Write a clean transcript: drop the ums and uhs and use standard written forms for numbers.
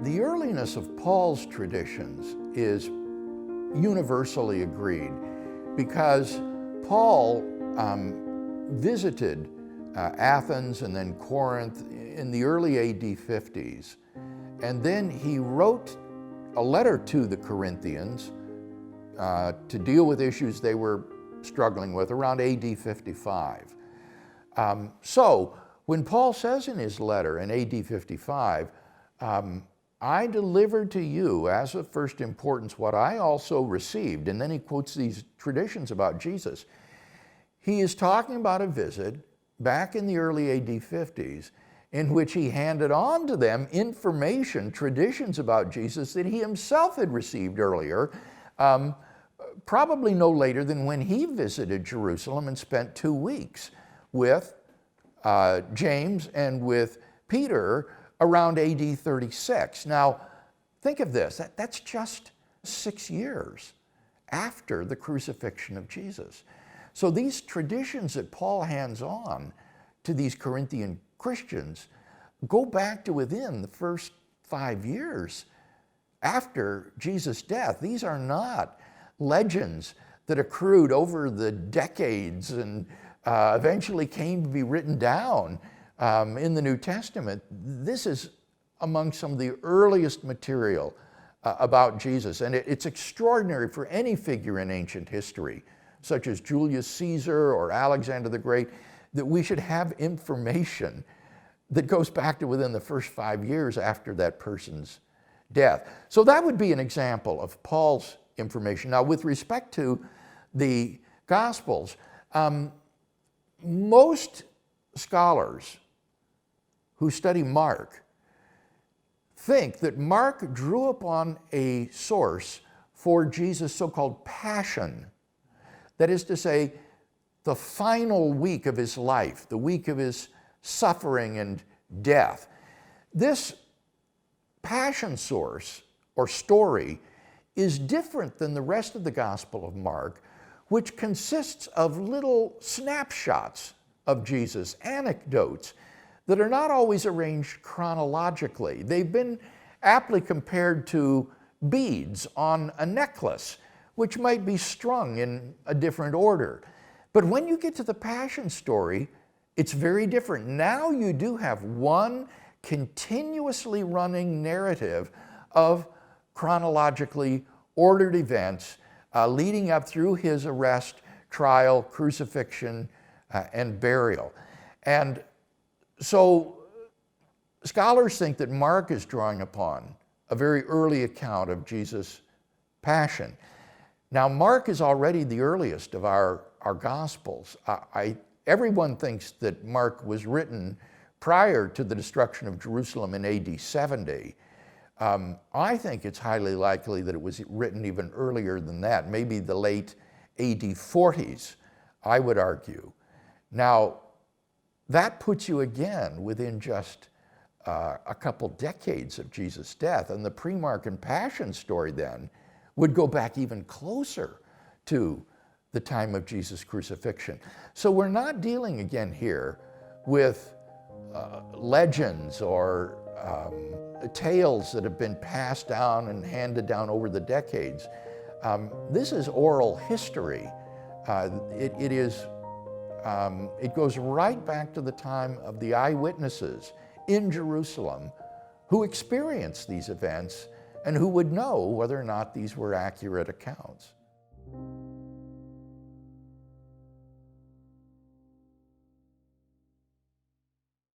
The earliness of Paul's traditions is universally agreed because Paul visited Athens and then Corinth in the early AD 50s. And then he wrote a letter to the Corinthians to deal with issues they were struggling with around AD 55. So when Paul says in his letter in AD 55, I delivered to you as of first importance what I also received, and then he quotes these traditions about Jesus. He is talking about a visit back in the early AD 50s in which he handed on to them information, traditions about Jesus that he himself had received earlier, probably no later than when he visited Jerusalem and spent 2 weeks with James and with Peter around AD 36. Now, think of this, that's just 6 years after the crucifixion of Jesus. So these traditions that Paul hands on to these Corinthian Christians go back to within the first 5 years after Jesus' death. These are not legends that accrued over the decades and eventually came to be written down in the New Testament. This is among some of the earliest material about Jesus, and it's extraordinary for any figure in ancient history, such as Julius Caesar or Alexander the Great, that we should have information that goes back to within the first 5 years after that person's death. So that would be an example of Paul's information. Now, with respect to the Gospels, most scholars who study Mark think that Mark drew upon a source for Jesus' so-called passion. That is to say, the final week of his life, the week of his suffering and death. This passion source or story is different than the rest of the Gospel of Mark, which consists of little snapshots of Jesus, anecdotes that are not always arranged chronologically. They've been aptly compared to beads on a necklace, which might be strung in a different order. But when you get to the Passion story, it's very different. Now you do have one continuously running narrative of chronologically ordered events leading up through his arrest, trial, crucifixion, and burial. And so scholars think that Mark is drawing upon a very early account of Jesus' passion. Now, Mark is already the earliest of our Gospels. Everyone thinks that Mark was written prior to the destruction of Jerusalem in AD 70. I think it's highly likely that it was written even earlier than that, maybe the late AD 40s, I would argue. Now, that puts you again within just a couple decades of Jesus' death, and the pre-Mark and Passion story then would go back even closer to the time of Jesus' crucifixion. So we're not dealing again here with legends or tales that have been passed down and handed down over the decades. This is oral history. It goes right back to the time of the eyewitnesses in Jerusalem who experienced these events and who would know whether or not these were accurate accounts.